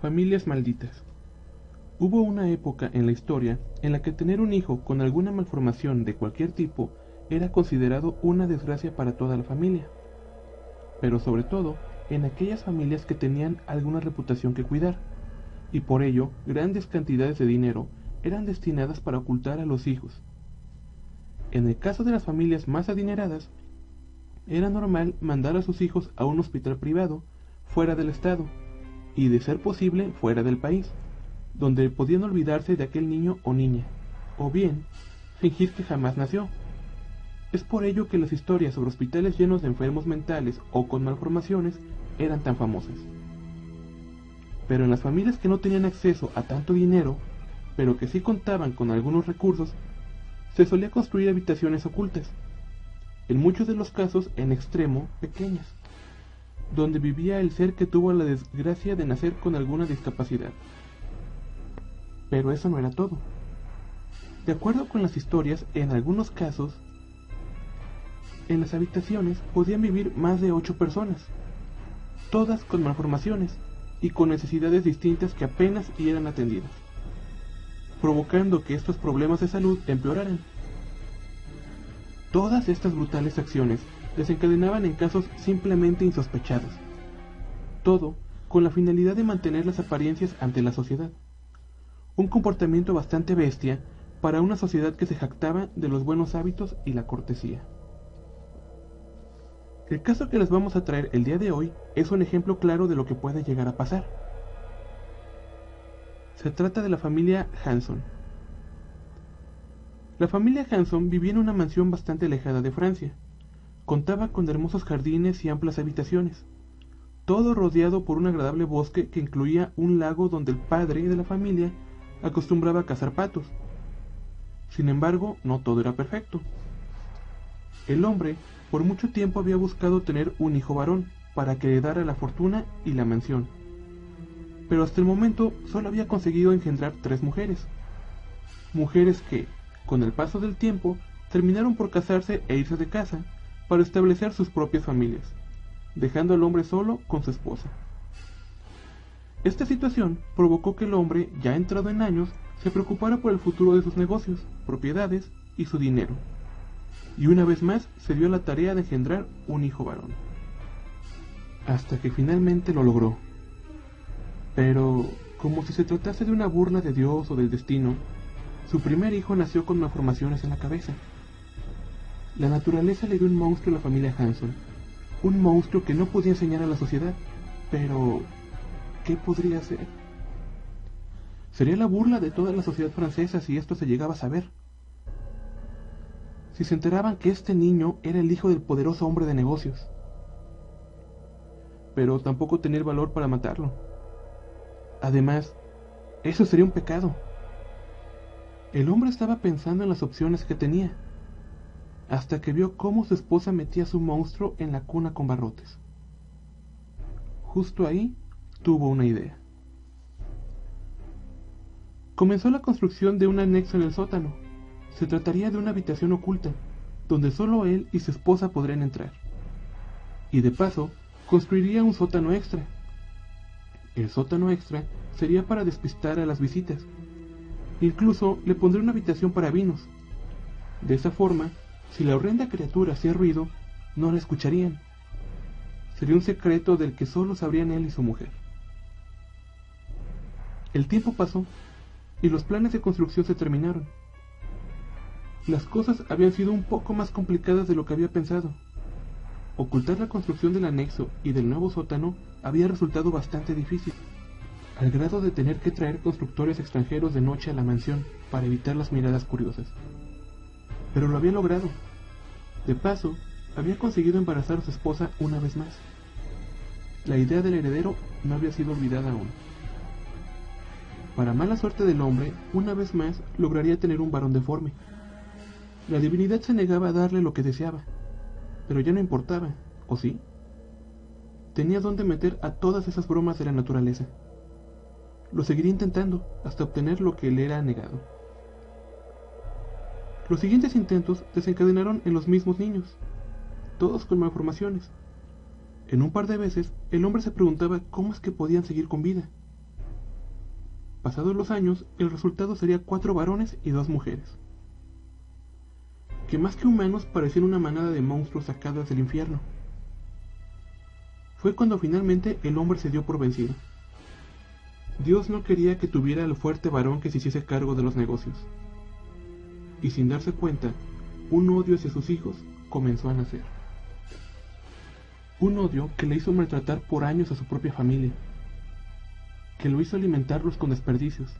Familias malditas. Hubo una época en la historia en la que tener un hijo con alguna malformación de cualquier tipo era considerado una desgracia para toda la familia, pero sobre todo en aquellas familias que tenían alguna reputación que cuidar, y por ello grandes cantidades de dinero eran destinadas para ocultar a los hijos. En el caso de las familias más adineradas, era normal mandar a sus hijos a un hospital privado fuera del estado, y de ser posible fuera del país, donde podían olvidarse de aquel niño o niña, o bien fingir que jamás nació. Es por ello que las historias sobre hospitales llenos de enfermos mentales o con malformaciones eran tan famosas. Pero en las familias que no tenían acceso a tanto dinero, pero que sí contaban con algunos recursos, se solía construir habitaciones ocultas, en muchos de los casos en extremo pequeñas, donde vivía el ser que tuvo la desgracia de nacer con alguna discapacidad. Pero eso no era todo. De acuerdo con las historias, en algunos casos, en las habitaciones podían vivir más de 8 personas, todas con malformaciones y con necesidades distintas que apenas eran atendidas, provocando que estos problemas de salud empeoraran. Todas estas brutales acciones desencadenaban en casos simplemente insospechados, todo con la finalidad de mantener las apariencias ante la sociedad. Un comportamiento bastante bestia para una sociedad que se jactaba de los buenos hábitos y la cortesía. El caso que les vamos a traer el día de hoy es un ejemplo claro de lo que puede llegar a pasar. Se trata de la familia Hanson. La familia Hanson vivía en una mansión bastante alejada de Francia. Contaba con hermosos jardines y amplias habitaciones, todo rodeado por un agradable bosque que incluía un lago donde el padre de la familia acostumbraba a cazar patos. Sin embargo, no todo era perfecto. El hombre por mucho tiempo había buscado tener un hijo varón para que heredara la fortuna y la mansión, pero hasta el momento solo había conseguido engendrar 3 mujeres. Mujeres que, con el paso del tiempo, terminaron por casarse e irse de casa para establecer sus propias familias, dejando al hombre solo con su esposa. Esta situación provocó que el hombre, ya entrado en años, se preocupara por el futuro de sus negocios, propiedades y su dinero, y una vez más se dio a la tarea de engendrar un hijo varón. Hasta que finalmente lo logró. Pero, como si se tratase de una burla de Dios o del destino, su primer hijo nació con malformaciones en la cabeza. La naturaleza le dio un monstruo a la familia Hanson, un monstruo que no podía enseñar a la sociedad, pero ¿qué podría ser? Sería la burla de toda la sociedad francesa si esto se llegaba a saber. Si se enteraban que este niño era el hijo del poderoso hombre de negocios. Pero tampoco tenía el valor para matarlo. Además, eso sería un pecado. El hombre estaba pensando en las opciones que tenía, hasta que vio cómo su esposa metía a su monstruo en la cuna con barrotes. Justo ahí tuvo una idea. Comenzó la construcción de un anexo en el sótano. Se trataría de una habitación oculta, donde solo él y su esposa podrían entrar. Y de paso, construiría un sótano extra. El sótano extra sería para despistar a las visitas. Incluso le pondría una habitación para vinos. De esa forma, si la horrenda criatura hacía ruido, no la escucharían. Sería un secreto del que solo sabrían él y su mujer. El tiempo pasó, y los planes de construcción se terminaron. Las cosas habían sido un poco más complicadas de lo que había pensado. Ocultar la construcción del anexo y del nuevo sótano había resultado bastante difícil, al grado de tener que traer constructores extranjeros de noche a la mansión para evitar las miradas curiosas. Pero lo había logrado. De paso, había conseguido embarazar a su esposa una vez más. La idea del heredero no había sido olvidada aún. Para mala suerte del hombre, una vez más lograría tener un varón deforme. La divinidad se negaba a darle lo que deseaba, pero ya no importaba, ¿o sí? Tenía dónde meter a todas esas bromas de la naturaleza. Lo seguiría intentando hasta obtener lo que le era negado. Los siguientes intentos desencadenaron en los mismos niños, todos con malformaciones. En un par de veces, el hombre se preguntaba cómo es que podían seguir con vida. pasados los años, el resultado sería 4 varones y 2 mujeres, que más que humanos parecían una manada de monstruos sacados del infierno. Fue cuando finalmente el hombre se dio por vencido. Dios no quería que tuviera el fuerte varón que se hiciese cargo de los negocios. Y sin darse cuenta, un odio hacia sus hijos comenzó a nacer. Un odio que le hizo maltratar por años a su propia familia, que lo hizo alimentarlos con desperdicios,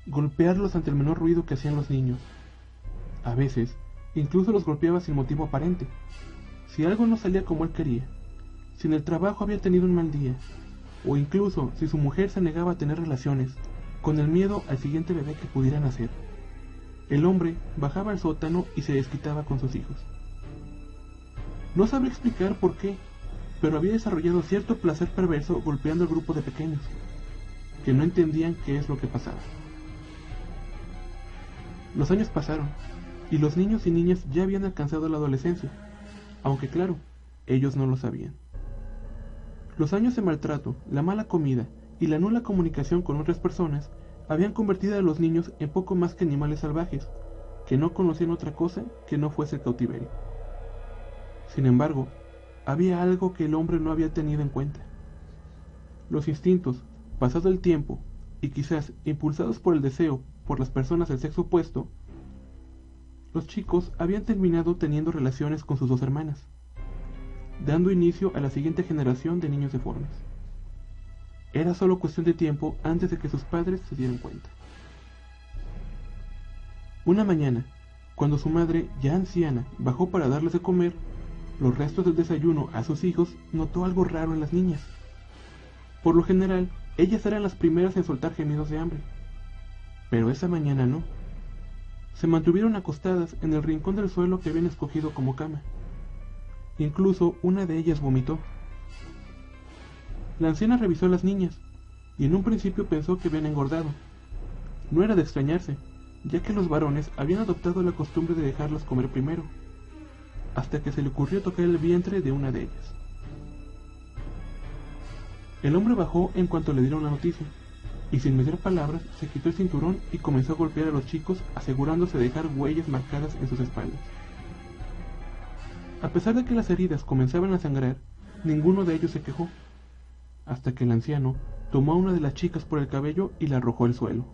golpearlos ante el menor ruido que hacían los niños. A veces, incluso los golpeaba sin motivo aparente. Si algo no salía como él quería, si en el trabajo había tenido un mal día, o incluso si su mujer se negaba a tener relaciones, con el miedo al siguiente bebé que pudiera nacer, el hombre bajaba al sótano y se desquitaba con sus hijos. No sabría explicar por qué, pero había desarrollado cierto placer perverso golpeando al grupo de pequeños, que no entendían qué es lo que pasaba. Los años pasaron, y los niños y niñas ya habían alcanzado la adolescencia, aunque claro, ellos no lo sabían. Los años de maltrato, la mala comida y la nula comunicación con otras personas habían convertido a los niños en poco más que animales salvajes, que no conocían otra cosa que no fuese el cautiverio. Sin embargo, había algo que el hombre no había tenido en cuenta. Los instintos, pasado el tiempo, y quizás impulsados por el deseo por las personas del sexo opuesto, los chicos habían terminado teniendo relaciones con sus 2 hermanas, dando inicio a la siguiente generación de niños deformes. Era solo cuestión de tiempo antes de que sus padres se dieran cuenta. Una mañana, cuando su madre, ya anciana, bajó para darles de comer los restos del desayuno a sus hijos, notó algo raro en las niñas. Por lo general, ellas eran las primeras en soltar gemidos de hambre, pero esa mañana no. Se mantuvieron acostadas en el rincón del suelo que habían escogido como cama. Incluso una de ellas vomitó. La anciana revisó a las niñas, y en un principio pensó que habían engordado. No era de extrañarse, ya que los varones habían adoptado la costumbre de dejarlas comer primero, hasta que se le ocurrió tocar el vientre de una de ellas. El hombre bajó en cuanto le dieron la noticia, y sin mediar palabras se quitó el cinturón y comenzó a golpear a los chicos, asegurándose de dejar huellas marcadas en sus espaldas. A pesar de que las heridas comenzaban a sangrar, ninguno de ellos se quejó, hasta que el anciano tomó a una de las chicas por el cabello y la arrojó al suelo.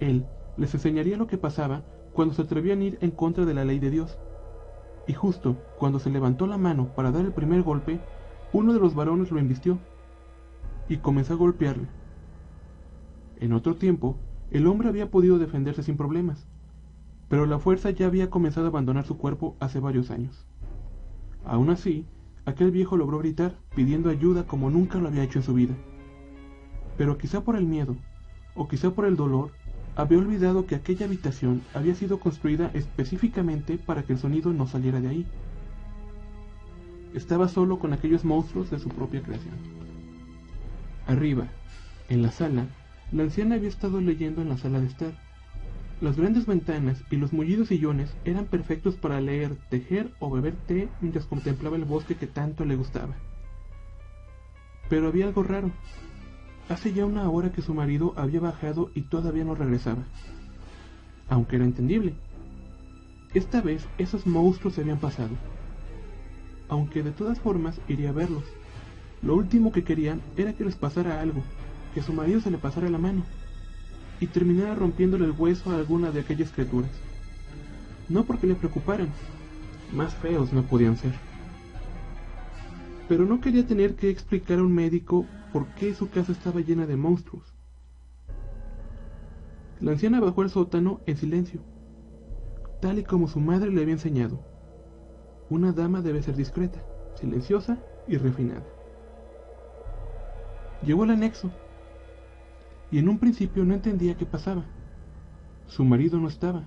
Él les enseñaría lo que pasaba cuando se atrevían a ir en contra de la ley de Dios, y justo cuando se levantó la mano para dar el primer golpe, uno de los varones lo embistió y comenzó a golpearle. En otro tiempo, el hombre había podido defenderse sin problemas, pero la fuerza ya había comenzado a abandonar su cuerpo hace varios años. Aún así, aquel viejo logró gritar, pidiendo ayuda como nunca lo había hecho en su vida. Pero quizá por el miedo, o quizá por el dolor, había olvidado que aquella habitación había sido construida específicamente para que el sonido no saliera de ahí. Estaba solo con aquellos monstruos de su propia creación. Arriba, en la sala, la anciana había estado leyendo en la sala de estar. Las grandes ventanas y los mullidos sillones eran perfectos para leer, tejer o beber té mientras contemplaba el bosque que tanto le gustaba. Pero había algo raro. Hace ya una hora que su marido había bajado y todavía no regresaba. Aunque era entendible. Esta vez esos monstruos se habían pasado. Aunque de todas formas iría a verlos. Lo último que querían era que les pasara algo, que su marido se le pasara la mano y terminara rompiéndole el hueso a alguna de aquellas criaturas. No porque le preocuparan, más feos no podían ser. Pero no quería tener que explicar a un médico por qué su casa estaba llena de monstruos. La anciana bajó al sótano en silencio, tal y como su madre le había enseñado. Una dama debe ser discreta, silenciosa y refinada. Llegó al anexo, y en un principio no entendía qué pasaba. Su marido no estaba,